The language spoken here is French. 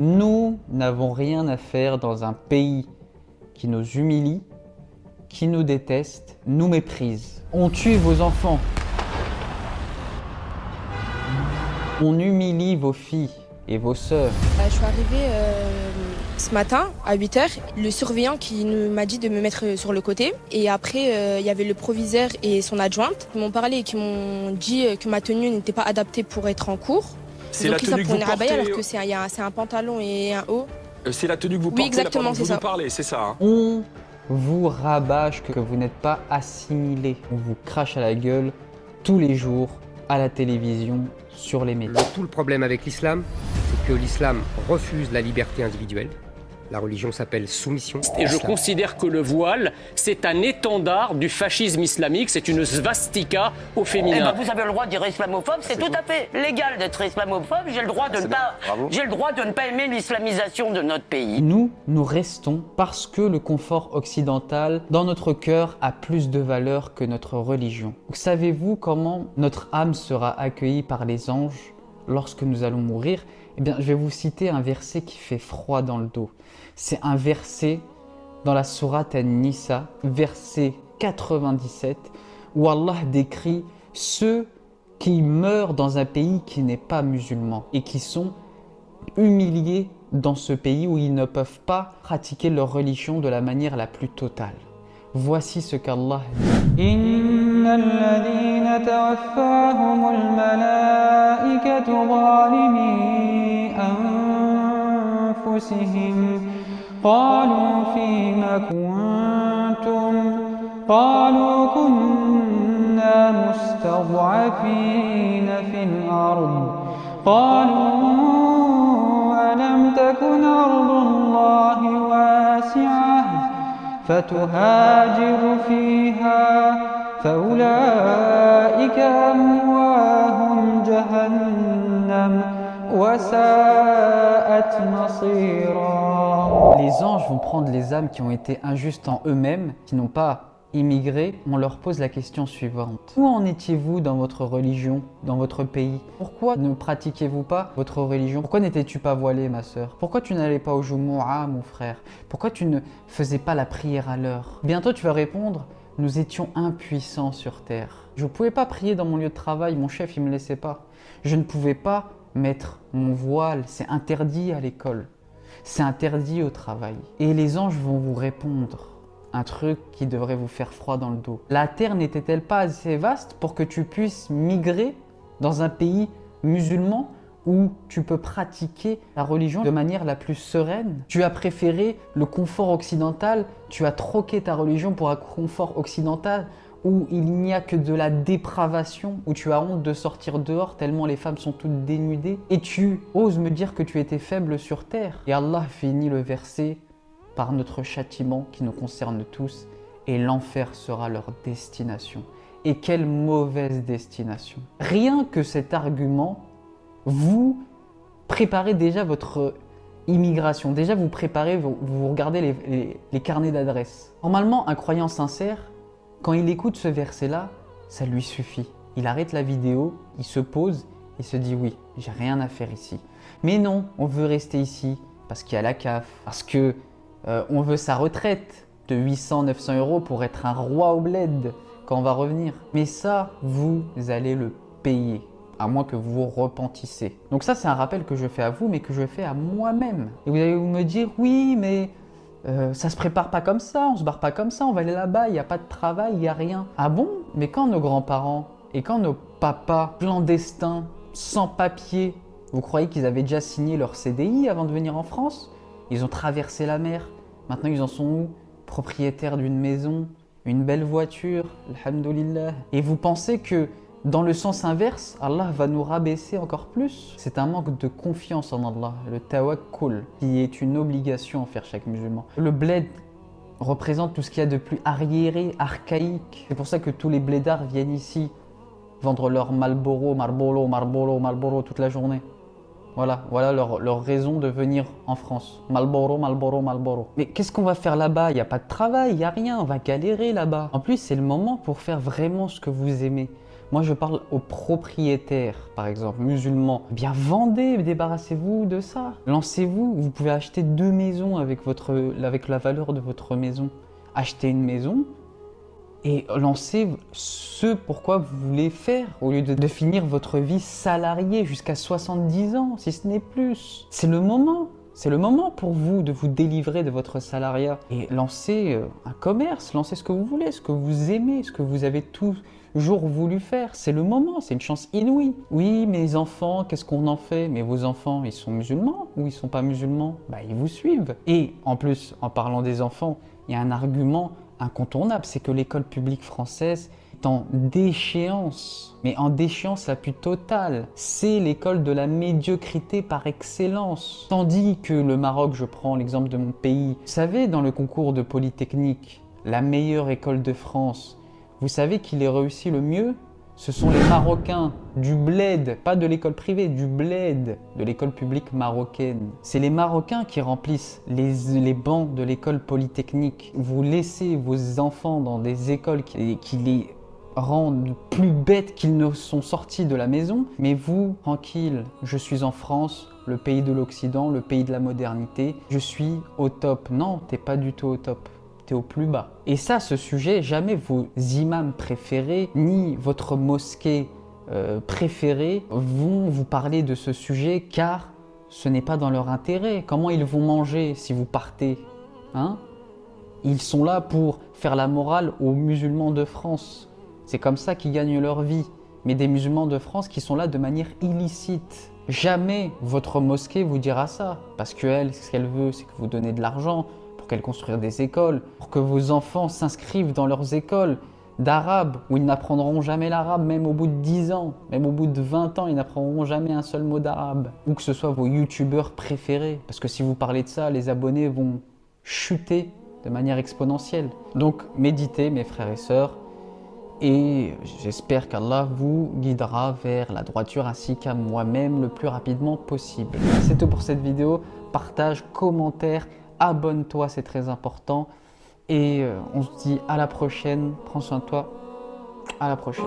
Nous n'avons rien à faire dans un pays qui nous humilie, qui nous déteste, nous méprise. On tue vos enfants. On humilie vos filles et vos sœurs. Je suis arrivée ce matin à 8h. Le surveillant qui m'a dit de me mettre sur le côté. Et après, il y avait le proviseur et son adjointe. Ils m'ont parlé et qui m'ont dit que ma tenue n'était pas adaptée pour être en cours. C'est la tenue que vous portez alors que c'est un pantalon et un haut. C'est la tenue que vous portez exactement, là pendant que c'est vous ça. nous parlez, c'est ça hein. On vous rabâche que vous n'êtes pas assimilé. On vous crache à la gueule tous les jours, à la télévision, sur les médias. Tout le problème avec l'islam, c'est que l'islam refuse la liberté individuelle. La religion s'appelle soumission. Et je considère que le voile, c'est un étendard du fascisme islamique, c'est une svastika au féminin. Eh ben, vous avez le droit de dire islamophobe, c'est tout à fait légal d'être islamophobe. J'ai le droit de ne pas aimer l'islamisation de notre pays. Nous restons parce que le confort occidental dans notre cœur a plus de valeur que notre religion. Savez-vous comment notre âme sera accueillie par les anges lorsque nous allons mourir? Eh bien, je vais vous citer un verset qui fait froid dans le dos. C'est un verset dans la sourate An-Nisa, verset 97, où Allah décrit ceux qui meurent dans un pays qui n'est pas musulman et qui sont humiliés dans ce pays où ils ne peuvent pas pratiquer leur religion de la manière la plus totale. Voici ce qu'Allah dit. Inna alladhina tawaffahumul malaikatu zalimi anfusihim qalu fima kuntum qalu kunna mustad'afina fil ard qalu alam takun ardullahi wasi'ah فتهاجر فيها فأولئك أمواهم جهنم وساءت مصيرا. Les anges vont prendre les âmes qui ont été injustes en eux-mêmes, qui n'ont pas immigré. On leur pose la question suivante. Où en étiez-vous dans votre religion, dans votre pays? Pourquoi ne pratiquiez-vous pas votre religion? Pourquoi n'étais-tu pas voilé, ma sœur? Pourquoi tu n'allais pas au Jumu'ah, mon frère? Pourquoi tu ne faisais pas la prière à l'heure? Bientôt tu vas répondre, nous étions impuissants sur terre. Je ne pouvais pas prier dans mon lieu de travail, mon chef il me laissait pas. Je ne pouvais pas mettre mon voile, c'est interdit à l'école. C'est interdit au travail. Et les anges vont vous répondre un truc qui devrait vous faire froid dans le dos. La terre n'était-elle pas assez vaste pour que tu puisses migrer dans un pays musulman où tu peux pratiquer la religion de manière la plus sereine? Tu as préféré le confort occidental, tu as troqué ta religion pour un confort occidental où il n'y a que de la dépravation, où tu as honte de sortir dehors tellement les femmes sont toutes dénudées, et tu oses me dire que tu étais faible sur terre. Et Allah finit le verset par notre châtiment qui nous concerne tous, et l'enfer sera leur destination. Et quelle mauvaise destination! Rien que cet argument, vous préparez déjà votre immigration. Déjà vous préparez, vous regardez les carnets d'adresses. Normalement, un croyant sincère, quand il écoute ce verset-là, ça lui suffit. Il arrête la vidéo, il se pose, il se dit oui, j'ai rien à faire ici. Mais non, on veut rester ici parce qu'il y a la CAF, parce que on veut sa retraite de 800-900 € pour être un roi au bled quand on va revenir. Mais ça, vous allez le payer, à moins que vous vous repentissez. Donc ça, c'est un rappel que je fais à vous, mais que je fais à moi-même. Et vous allez me dire, oui, mais ça se prépare pas comme ça, on se barre pas comme ça, on va aller là-bas, il n'y a pas de travail, il n'y a rien. Ah bon? Mais quand nos grands-parents et quand nos papas clandestins, sans papier, vous croyez qu'ils avaient déjà signé leur CDI avant de venir en France? Ils ont traversé la mer. Maintenant, ils en sont où? Propriétaires d'une maison, une belle voiture, alhamdoulilah. Et vous pensez que dans le sens inverse, Allah va nous rabaisser encore plus? C'est un manque de confiance en Allah, le tawakkul, qui est une obligation envers chaque musulman. Le bled représente tout ce qu'il y a de plus arriéré, archaïque. C'est pour ça que tous les blédards viennent ici vendre leur Marlboro toute la journée. Voilà leur raison de venir en France. Marlboro. Mais qu'est-ce qu'on va faire là-bas? Il n'y a pas de travail, il n'y a rien, on va galérer là-bas. En plus, c'est le moment pour faire vraiment ce que vous aimez. Moi, je parle aux propriétaires, par exemple, musulmans. Eh bien, vendez, débarrassez-vous de ça. Lancez-vous. Vous pouvez acheter 2 maisons avec la valeur de votre maison. Achetez une maison et lancez ce pourquoi vous voulez faire, au lieu de finir votre vie salarié jusqu'à 70 ans, si ce n'est plus. C'est le moment. C'est le moment pour vous de vous délivrer de votre salariat et lancer un commerce, lancer ce que vous voulez, ce que vous aimez, ce que vous avez toujours voulu faire. C'est le moment, c'est une chance inouïe. Oui, mes enfants, qu'est-ce qu'on en fait? Mais vos enfants, ils sont musulmans ou ils sont pas musulmans? Bah, ils vous suivent. Et en plus, en parlant des enfants, il y a un argument incontournable, c'est que l'école publique française est en déchéance, mais en déchéance la plus totale. C'est l'école de la médiocrité par excellence. Tandis que le Maroc, je prends l'exemple de mon pays, vous savez, dans le concours de Polytechnique, la meilleure école de France, vous savez qui les réussit le mieux? Ce sont les Marocains du bled, pas de l'école privée, du bled, de l'école publique marocaine. C'est les Marocains qui remplissent les bancs de l'école polytechnique. Vous laissez vos enfants dans des écoles qui les rendent plus bêtes qu'ils ne sont sortis de la maison. Mais vous, tranquille, je suis en France, le pays de l'Occident, le pays de la modernité. Je suis au top. Non, t'es pas du tout au top. Au plus bas. Et ça, ce sujet, jamais vos imams préférés, ni votre mosquée préférée vont vous parler de ce sujet, car ce n'est pas dans leur intérêt. Comment ils vont manger si vous partez, hein? Ils sont là pour faire la morale aux musulmans de France. C'est comme ça qu'ils gagnent leur vie. Mais des musulmans de France qui sont là de manière illicite. Jamais votre mosquée vous dira ça. Parce qu'elle, ce qu'elle veut, c'est que vous donnez de l'argent, qu'elle construire des écoles, pour que vos enfants s'inscrivent dans leurs écoles d'arabe, où ils n'apprendront jamais l'arabe, même au bout de 10 ans, même au bout de 20 ans, ils n'apprendront jamais un seul mot d'arabe. Ou que ce soit vos youtubeurs préférés, parce que si vous parlez de ça, les abonnés vont chuter de manière exponentielle. Donc méditez, mes frères et sœurs, et j'espère qu'Allah vous guidera vers la droiture ainsi qu'à moi-même le plus rapidement possible. C'est tout pour cette vidéo. Partage, commentaire, abonne-toi, c'est très important. Et on se dit à la prochaine. Prends soin de toi. À la prochaine.